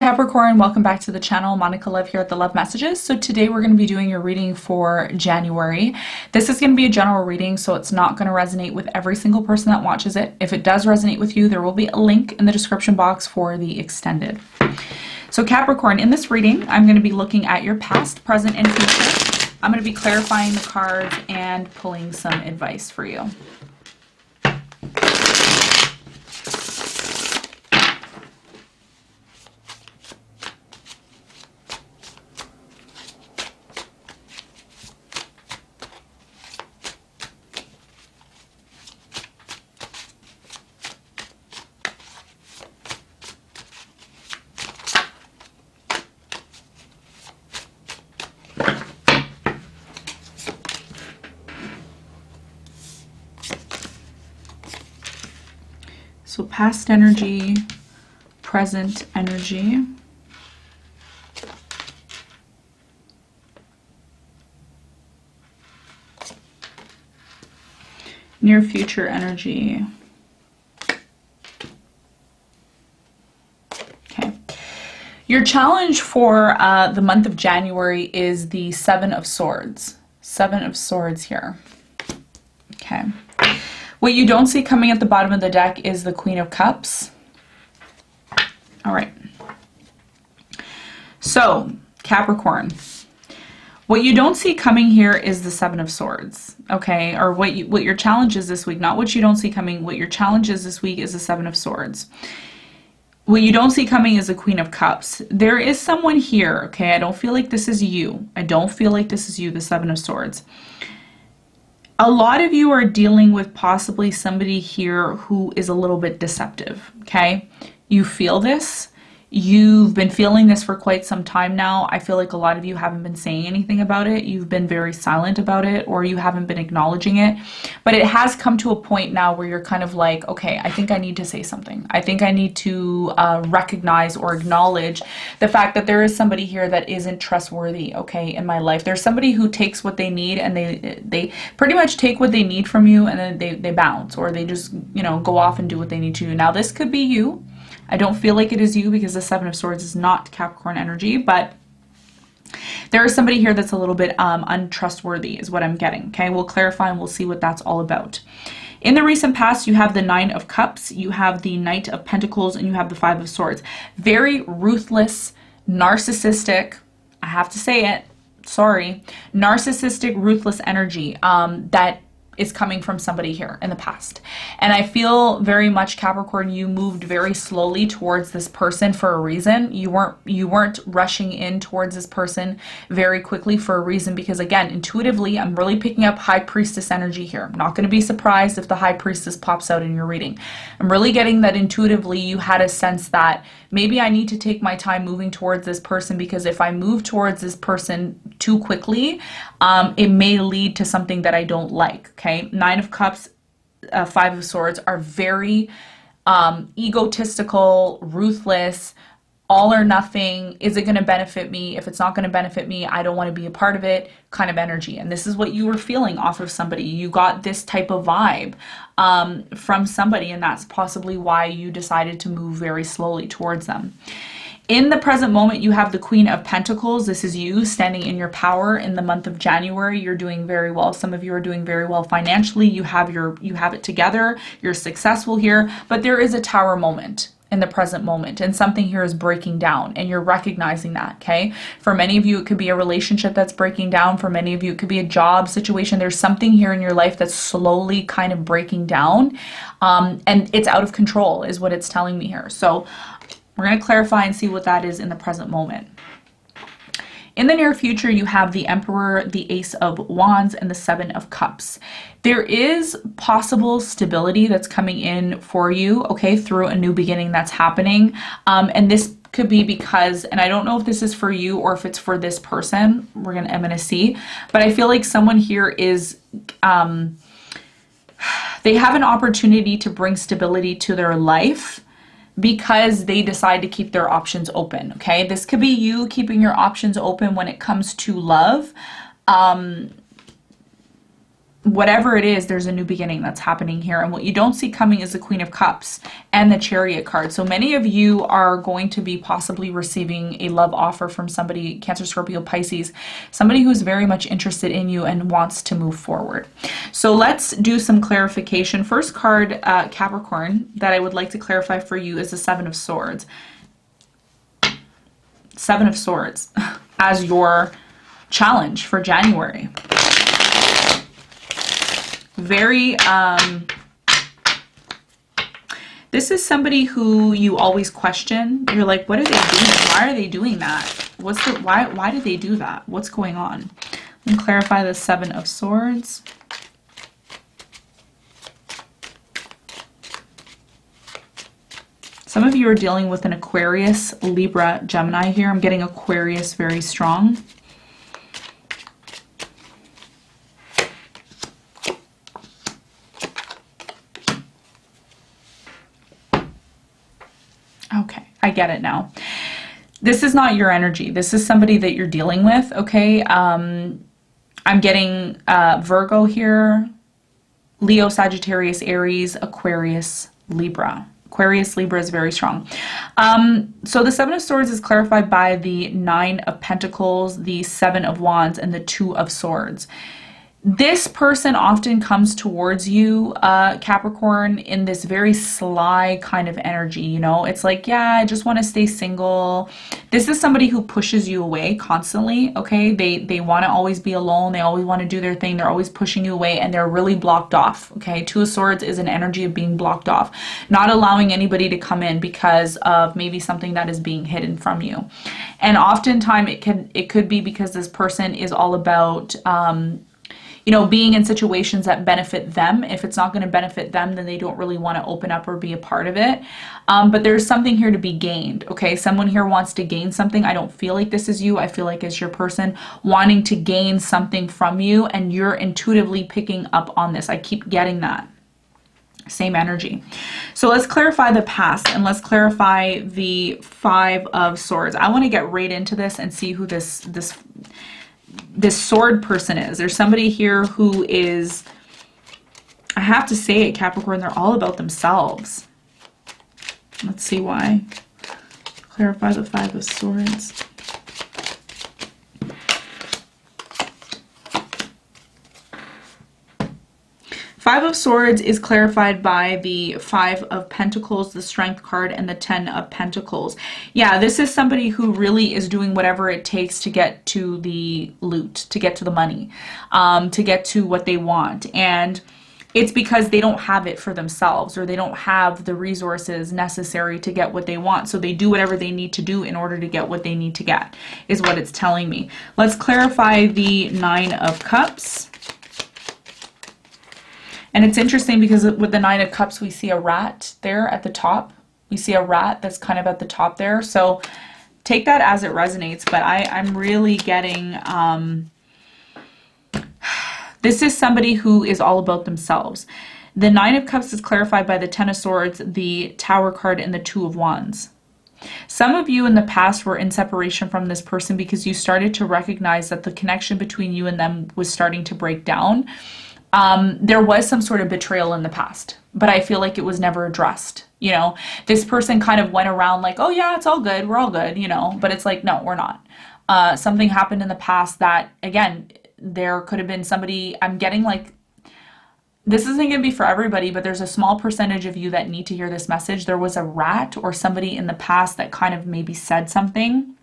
Capricorn, welcome back to the channel. Monica Love here at the Love Messages. So today we're going to be doing your reading for January. This is going to be a general reading, so it's not going to resonate with every single person that watches it. If it does resonate with you, there will be a link in the description box for the extended. So Capricorn, in this reading, I'm going to be looking at your past, present, and future. I'm going to be clarifying the cards and pulling some advice for you. So past energy, present energy, near future energy. Okay. Your challenge for the month of January is the Seven of Swords. Seven of Swords here. Okay. What you don't see coming at the bottom of the deck is the Queen of Cups. All right. So, Capricorn, what you don't see coming here is the Seven of Swords, okay? Or what your challenge is this week, not what you don't see coming. What your challenge is this week is the Seven of Swords. What you don't see coming is the Queen of Cups. There is someone here, okay? I don't feel like this is you. I don't feel like this is you, the Seven of Swords. A lot of you are dealing with possibly somebody here who is a little bit deceptive, okay? You feel this. You've been feeling this for quite some time now. I feel like a lot of you haven't been saying anything about it. You've been very silent about it, or you haven't been acknowledging it. But it has come to a point now where you're kind of like, okay, I think I need to say something. I think I need to recognize or acknowledge the fact that there is somebody here that isn't trustworthy, okay, in my life. There's somebody who takes what they need, and they pretty much take what they need from you, and then they bounce, or they just, you know, go off and do what they need to do. Now, this could be you. I don't feel like it is you because the Seven of Swords is not Capricorn energy, but there is somebody here that's a little bit untrustworthy is what I'm getting, okay? We'll clarify and we'll see what that's all about. In the recent past, you have the Nine of Cups, you have the Knight of Pentacles, and you have the Five of Swords. Very ruthless, narcissistic, I have to say it, sorry, narcissistic, ruthless energy that is coming from somebody here in the past. And I feel very much, Capricorn, you moved very slowly towards this person for a reason. You weren't rushing in towards this person very quickly for a reason, because again, intuitively, I'm really picking up High Priestess energy here. I'm not going to be surprised if the High Priestess pops out in your reading. I'm really getting that intuitively you had a sense that maybe I need to take my time moving towards this person, because if I move towards this person too quickly, it may lead to something that I don't like, okay? Nine of Cups, Five of Swords are very egotistical, ruthless, all or nothing. Is it going to benefit me? If it's not going to benefit me, I don't want to be a part of it kind of energy. And this is what you were feeling off of somebody. You got this type of vibe from somebody, and that's possibly why you decided to move very slowly towards them. In the present moment, you have the Queen of Pentacles. This is you standing in your power in the month of January. You're doing very well. Some of you are doing very well financially. You have it together. You're successful here, but there is a Tower moment in the present moment, and something here is breaking down, and you're recognizing that, okay? For many of you, it could be a relationship that's breaking down. For many of you, it could be a job situation. There's something here in your life that's slowly kind of breaking down, and it's out of control is what it's telling me here. So we're going to clarify and see what that is in the present moment. In the near future, you have the Emperor, the Ace of Wands, and the Seven of Cups. There is possible stability that's coming in for you, okay, through a new beginning that's happening. And this could be because, and I don't know if this is for you or if it's for this person, I'm gonna see, but I feel like someone here is, they have an opportunity to bring stability to their life because they decide to keep their options open, okay? This could be you keeping your options open when it comes to love. whatever it is, there's a new beginning that's happening here. And what you don't see coming is the Queen of Cups and the Chariot card. So many of you are going to be possibly receiving a love offer from somebody, Cancer, Scorpio, Pisces, somebody who's very much interested in you and wants to move forward. So let's do some clarification. First card, Capricorn, that I would like to clarify for you is the Seven of Swords. Seven of Swords as your challenge for January. Very, this is somebody who you always question. You're like, what are they doing? Why are they doing that? Why did they do that? What's going on? Let me clarify the Seven of Swords. Some of you are dealing with an Aquarius, Libra, Gemini here. I'm getting Aquarius very strong. Okay, I get it now. This is not your energy. This is somebody that you're dealing with, okay? I'm getting Virgo here, Leo, Sagittarius, Aries, Aquarius, Libra. Aquarius, Libra is very strong. So the Seven of Swords is clarified by the Nine of Pentacles, the Seven of Wands, and the Two of Swords. This person often comes towards you, Capricorn, in this very sly kind of energy, you know? It's like, yeah, I just want to stay single. This is somebody who pushes you away constantly, okay? They want to always be alone. They always want to do their thing. They're always pushing you away, and they're really blocked off, okay? Two of Swords is an energy of being blocked off, not allowing anybody to come in because of maybe something that is being hidden from you. And oftentimes it could be because this person is all about you know, being in situations that benefit them. If it's not going to benefit them, then they don't really want to open up or be a part of it. But there's something here to be gained, okay? Someone here wants to gain something. I don't feel like this is you. I feel like it's your person wanting to gain something from you, and you're intuitively picking up on this. I keep getting that. Same energy. So let's clarify the past, and let's clarify the Five of Swords. I want to get right into this and see who this sword person is. There's somebody here who is, I have to say it, Capricorn, they're all about themselves. Let's see why. Clarify the Five of Swords. Five of Swords is clarified by the Five of Pentacles, the Strength card, and the Ten of Pentacles. Yeah, this is somebody who really is doing whatever it takes to get to the loot, to get to the money, to get to what they want. And it's because they don't have it for themselves, or they don't have the resources necessary to get what they want. So they do whatever they need to do in order to get what they need to get, is what it's telling me. Let's clarify the Nine of Cups. And it's interesting because with the Nine of Cups, we see a rat there at the top. We see a rat that's kind of at the top there. So take that as it resonates. But I'm really getting, this is somebody who is all about themselves. The Nine of Cups is clarified by the Ten of Swords, the Tower card, and the Two of Wands. Some of you in the past were in separation from this person because you started to recognize that the connection between you and them was starting to break down. There was some sort of betrayal in the past, but I feel like it was never addressed. You know, this person kind of went around like, oh yeah, it's all good. We're all good, you know, but it's like, no, we're not. Something happened in the past that, again, there could have been somebody, I'm getting like, this isn't going to be for everybody, but there's a small percentage of you that need to hear this message. There was a rat or somebody in the past that kind of maybe said something.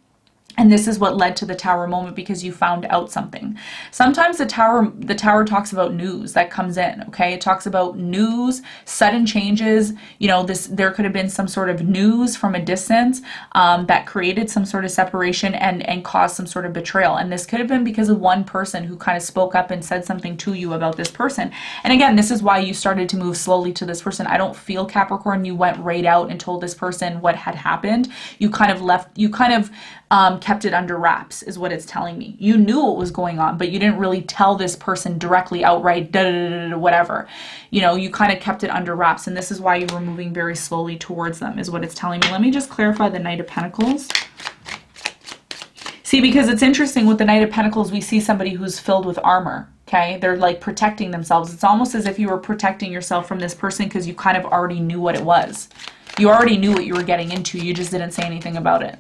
And this is what led to the Tower moment, because you found out something. Sometimes the tower talks about news that comes in, okay? It talks about news, sudden changes. You know, there could have been some sort of news from a distance that created some sort of separation and caused some sort of betrayal. And this could have been because of one person who kind of spoke up and said something to you about this person. And again, this is why you started to move slowly to this person. I don't feel, Capricorn, you went right out and told this person what had happened. You kind of kept it under wraps, is what it's telling me. You knew what was going on, but you didn't really tell this person directly, outright, whatever. You know, you kind of kept it under wraps, and this is why you were moving very slowly towards them, is what it's telling me. Let me just clarify the Knight of Pentacles. See, because it's interesting with the Knight of Pentacles, we see somebody who's filled with armor. Okay, they're like protecting themselves. It's almost as if you were protecting yourself from this person because you kind of already knew what it was. You already knew what you were getting into. You just didn't say anything about it.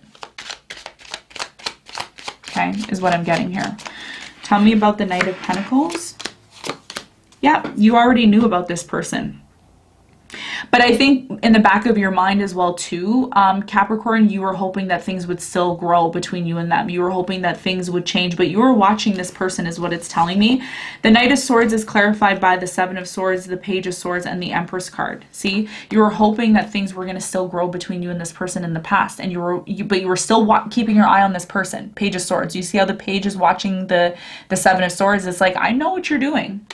Okay, is what I'm getting here. Tell me about the Knight of Pentacles. Yeah, you already knew about this person. But I think in the back of your mind as well too, Capricorn, you were hoping that things would still grow between you and them. You were hoping that things would change, but you were watching this person is what it's telling me. The Knight of Swords is clarified by the Seven of Swords, the Page of Swords, and the Empress card. See, you were hoping that things were going to still grow between you and this person in the past, and but you were still keeping your eye on this person. Page of Swords. You see how the Page is watching the Seven of Swords? It's like, I know what you're doing.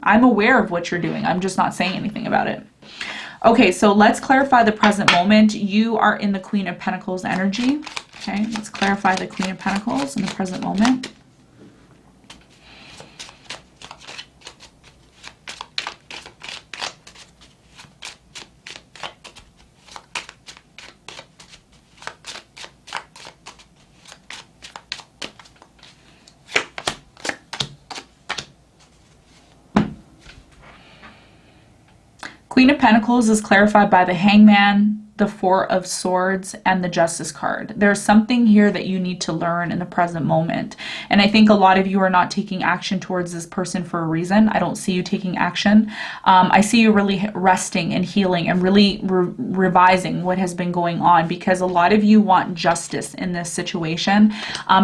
I'm aware of what you're doing. I'm just not saying anything about it. Okay, so let's clarify the present moment. You are in the Queen of Pentacles energy. Okay, let's clarify the Queen of Pentacles in the present moment. Queen of Pentacles is clarified by the Hangman, the Four of Swords, and the Justice card. There's something here that you need to learn in the present moment. And I think a lot of you are not taking action towards this person for a reason. I don't see you taking action. I see you really resting and healing and really revising what has been going on, because a lot of you want justice in this situation,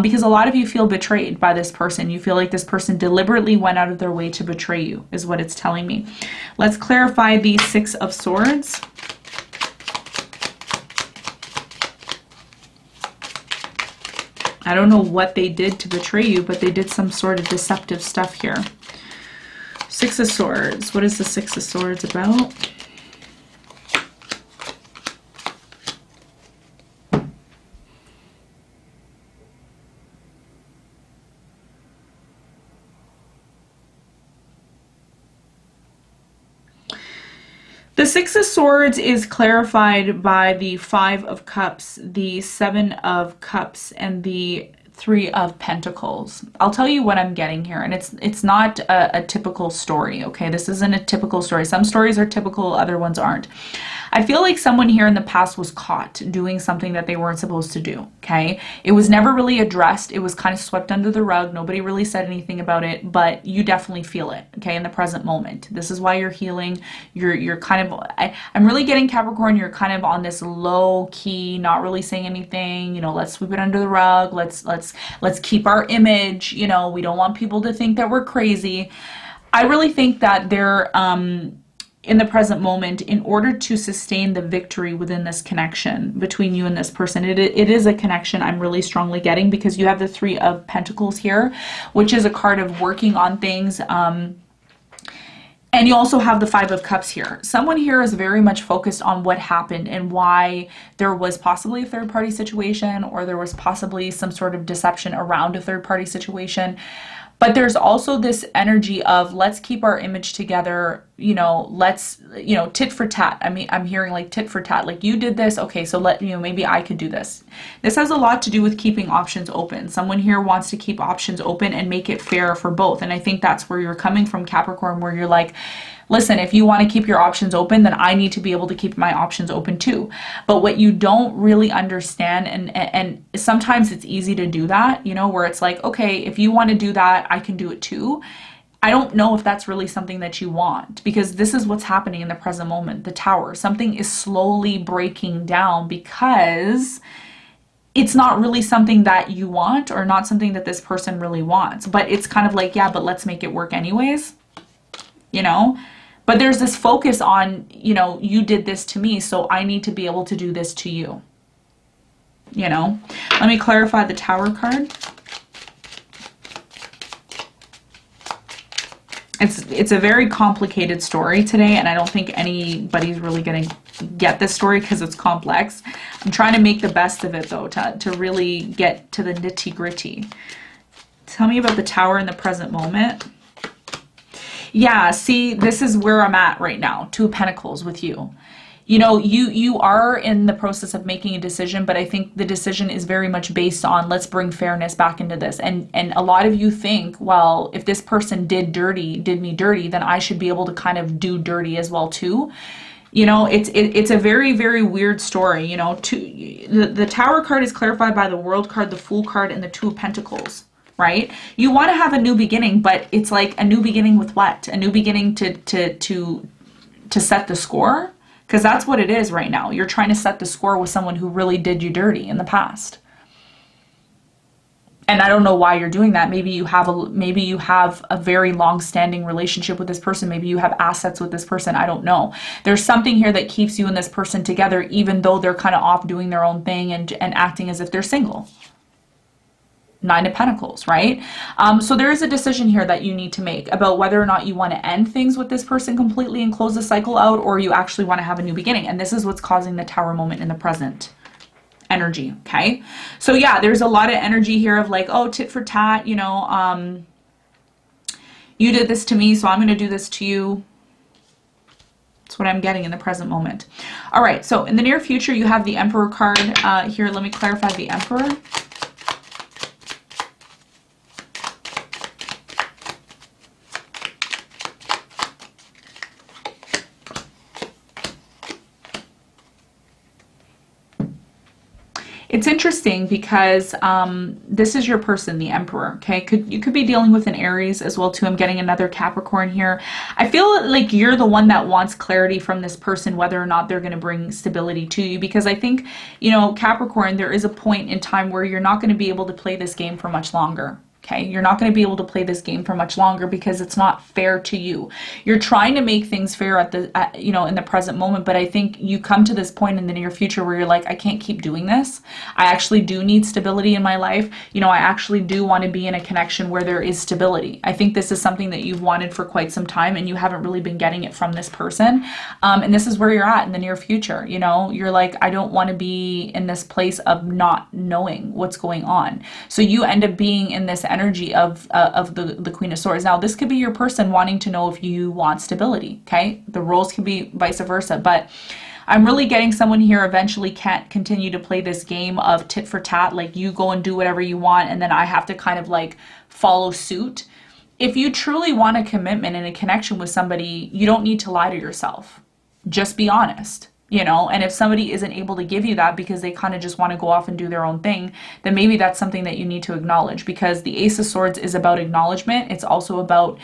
because a lot of you feel betrayed by this person. You feel like this person deliberately went out of their way to betray you, is what it's telling me. Let's clarify the Six of Swords. I don't know what they did to betray you, but they did some sort of deceptive stuff here. Six of Swords. What is the Six of Swords about? The Six of Swords is clarified by the Five of Cups, the Seven of Cups, and the Three of Pentacles. I'll tell you what I'm getting here, and it's not a typical story, okay? This isn't a typical story. Some stories are typical, other ones aren't. I feel like someone here in the past was caught doing something that they weren't supposed to do, okay? It was never really addressed. It was kind of swept under the rug. Nobody really said anything about it, but you definitely feel it, okay, in the present moment. This is why you're healing. You're kind of, I'm really getting, Capricorn, you're kind of on this low key, not really saying anything, you know, let's sweep it under the rug. Let's keep our image, you know, we don't want people to think that we're crazy. I really think that they're, in the present moment, in order to sustain the victory within this connection between you and this person, it is a connection I'm really strongly getting, because you have the Three of Pentacles here, which is a card of working on things, and you also have the Five of Cups here. Someone here is very much focused on what happened and why there was possibly a third-party situation, or there was possibly some sort of deception around a third-party situation. But there's also this energy of, let's keep our image together, you know, let's, you know, tit for tat. I mean, I'm hearing like tit for tat, like you did this, okay, so maybe I could do this. This has a lot to do with keeping options open. Someone here wants to keep options open and make it fair for both. And I think that's where you're coming from, Capricorn, where you're like, listen, if you want to keep your options open, then I need to be able to keep my options open too. But what you don't really understand, and sometimes it's easy to do that, you know, where it's like, okay, if you want to do that, I can do it too. I don't know if that's really something that you want, because this is what's happening in the present moment. The Tower, something is slowly breaking down because it's not really something that you want, or not something that this person really wants. But it's kind of like, yeah, but let's make it work anyways, you know? But there's this focus on, you know, you did this to me, so I need to be able to do this to you. You know? Let me clarify the Tower card. It's a very complicated story today, and I don't think anybody's really going to get this story because it's complex. I'm trying to make the best of it, though, to really get to the nitty-gritty. Tell me about the Tower in the present moment. Yeah, see, this is where I'm at right now. Two of Pentacles with you. you know, you are in the process of making a decision, but I think the decision is very much based on, let's bring fairness back into this. And a lot of you think, well, if this person did me dirty, then I should be able to kind of do dirty as well too. You know, it's a very, very weird story. You know, the Tower card is clarified by the World card, the Fool card, and the Two of Pentacles, right? You want to have a new beginning, but it's like a new beginning with what? A new beginning to set the score? Because that's what it is right now. You're trying to set the score with someone who really did you dirty in the past. And I don't know why you're doing that. Maybe you have a very long-standing relationship with this person. Maybe you have assets with this person. I don't know. There's something here that keeps you and this person together, even though they're kind of off doing their own thing and acting as if they're single. Nine of Pentacles, right? So there is a decision here that you need to make about whether or not you want to end things with this person completely and close the cycle out, or you actually want to have a new beginning. And this is what's causing the Tower moment in the present energy, okay? So yeah, there's a lot of energy here of like, oh, tit for tat, you know, you did this to me, so I'm going to do this to you. That's what I'm getting in the present moment. All right, so in the near future, you have the Emperor card here. Let me clarify the Emperor. It's interesting because this is your person, the Emperor, okay? You could be dealing with an Aries as well too. I'm getting another Capricorn here. I feel like you're the one that wants clarity from this person, whether or not they're going to bring stability to you, because I think, you know, Capricorn, there is a point in time where you're not going to be able to play this game for much longer. Okay, you're not going to be able to play this game for much longer because it's not fair to you. You're trying to make things fair you know, in the present moment, but I think you come to this point in the near future where you're like, I can't keep doing this. I actually do need stability in my life. You know, I actually do want to be in a connection where there is stability. I think this is something that you've wanted for quite some time and you haven't really been getting it from this person. And this is where you're at in the near future. You know, you're like, I don't want to be in this place of not knowing what's going on. So you end up being in this energy of the Queen of Swords. Now, this could be your person wanting to know if you want stability, okay? The roles can be vice versa, but I'm really getting someone here eventually can't continue to play this game of tit for tat, like you go and do whatever you want, and then I have to kind of like follow suit. If you truly want a commitment and a connection with somebody, you don't need to lie to yourself. Just be honest. You know, and if somebody isn't able to give you that because they kind of just want to go off and do their own thing, then maybe that's something that you need to acknowledge, because the Ace of Swords is about acknowledgement. It's also about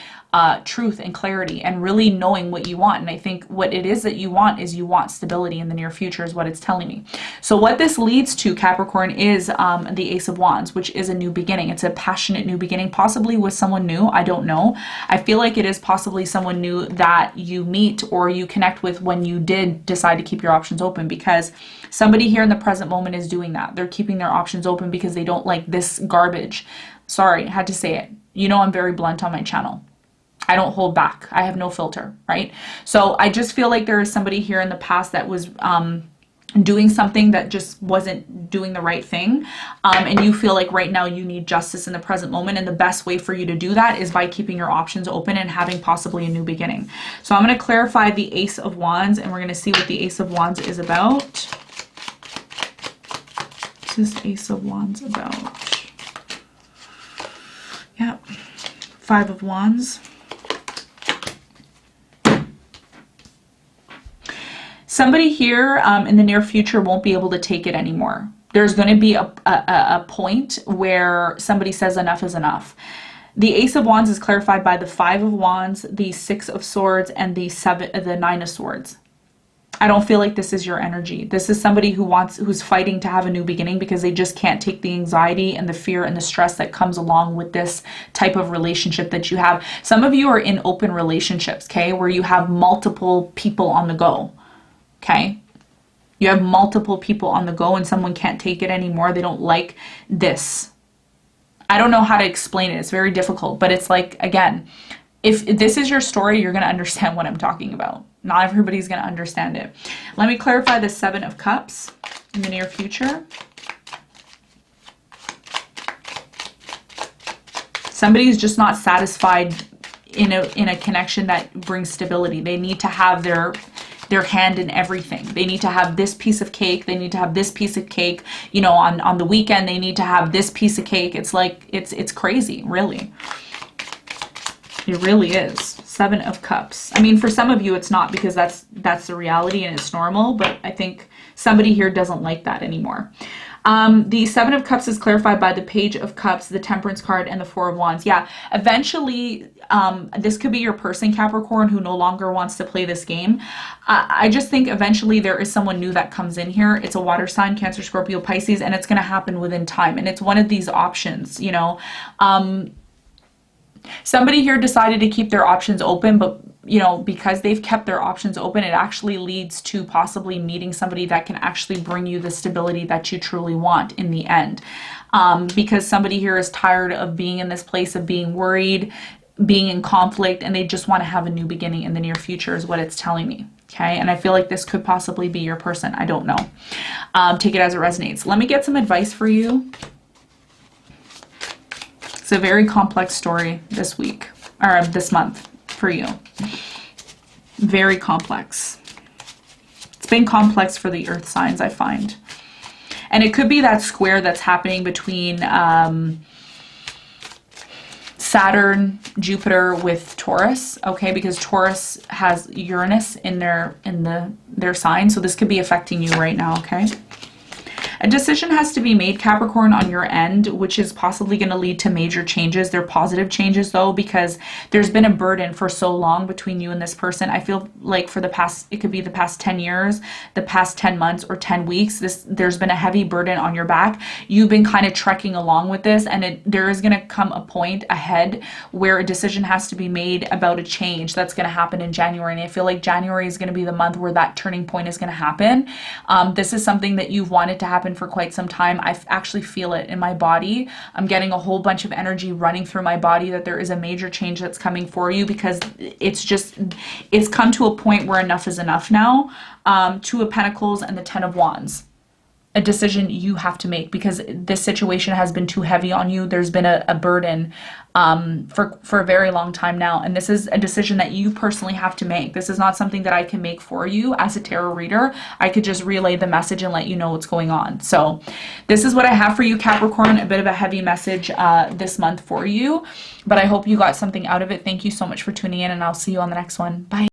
truth and clarity and really knowing what you want. And I think what it is that you want is you want stability in the near future is what it's telling me. So what this leads to, Capricorn, is the Ace of Wands, which is a new beginning. It's a passionate new beginning, possibly with someone new. I don't know. I feel like it is possibly someone new that you meet or you connect with when you did decide to keep your options open, because somebody here in the present moment is doing that. They're keeping their options open because they don't like this garbage. Sorry, I had to say it. You know, I'm very blunt on my channel. I don't hold back. I have no filter, right? So I just feel like there is somebody here in the past that was doing something that just wasn't doing the right thing. And you feel like right now you need justice in the present moment. And the best way for you to do that is by keeping your options open and having possibly a new beginning. So I'm going to clarify the Ace of Wands, and we're going to see what the Ace of Wands is about. What is Ace of Wands about? Yep. Five of Wands. Somebody here in the near future won't be able to take it anymore. There's going to be a point where somebody says enough is enough. The Ace of Wands is clarified by the Five of Wands, the Six of Swords, and the Nine of Swords. I don't feel like this is your energy. This is somebody who's fighting to have a new beginning because they just can't take the anxiety and the fear and the stress that comes along with this type of relationship that you have. Some of you are in open relationships, okay, where you have multiple people on the go. Okay, you have multiple people on the go and someone can't take it anymore. They don't like this. I don't know how to explain it. It's very difficult, but it's like, again, if this is your story, you're going to understand what I'm talking about. Not everybody's going to understand it. Let me clarify the Seven of Cups in the near future. Somebody's just not satisfied in a connection that brings stability. They need to have their their hand in everything. They need to have this piece of cake. They need to have this piece of cake. You know, on the weekend, they need to have this piece of cake. It's like, it's crazy, really. It really is. 7 of Cups. I mean, for some of you, it's not, because that's the reality and it's normal, but I think somebody here doesn't like that anymore. The 7 of Cups is clarified by the Page of Cups, the Temperance card, and the 4 of Wands. Yeah, eventually, this could be your person, Capricorn, who no longer wants to play this game. I just think eventually there is someone new that comes in here. It's a water sign, Cancer, Scorpio, Pisces, and it's going to happen within time. And it's one of these options, you know. Somebody here decided to keep their options open, but you know, because they've kept their options open, it actually leads to possibly meeting somebody that can actually bring you the stability that you truly want in the end. Because somebody here is tired of being in this place of being worried, being in conflict, and they just want to have a new beginning in the near future is what it's telling me. Okay, and I feel like this could possibly be your person. I don't know. Take it as it resonates. Let me get some advice for you. It's a very complex story this week, or this month for you. Very complex. It's been complex for the earth signs, I find. And it could be that square that's happening between Saturn, Jupiter with Taurus, okay? Because Taurus has Uranus in their sign, so this could be affecting you right now, okay? A decision has to be made, Capricorn, on your end, which is possibly going to lead to major changes. They're positive changes, though, because there's been a burden for so long between you and this person. I feel like for the past, it could be the past 10 years, the past 10 months, or 10 weeks, there's been a heavy burden on your back. You've been kind of trekking along with this, and there is going to come a point ahead where a decision has to be made about a change that's going to happen in January. And I feel like January is going to be the month where that turning point is going to happen. This is something that you've wanted to happen for quite some time. I actually feel it in my body. I'm getting a whole bunch of energy running through my body that there is a major change that's coming for you, because it's come to a point where enough is enough now. 2 of Pentacles and the 10 of Wands. A decision you have to make, because this situation has been too heavy on you. There's been a burden for a very long time now, and this is a decision that you personally have to make. This is not something that I can make for you as a tarot reader. I could just relay the message and let you know what's going on. So this is what I have for you, Capricorn. A bit of a heavy message this month for you, but I hope you got something out of it. Thank you so much for tuning in, and I'll see you on the next one. Bye.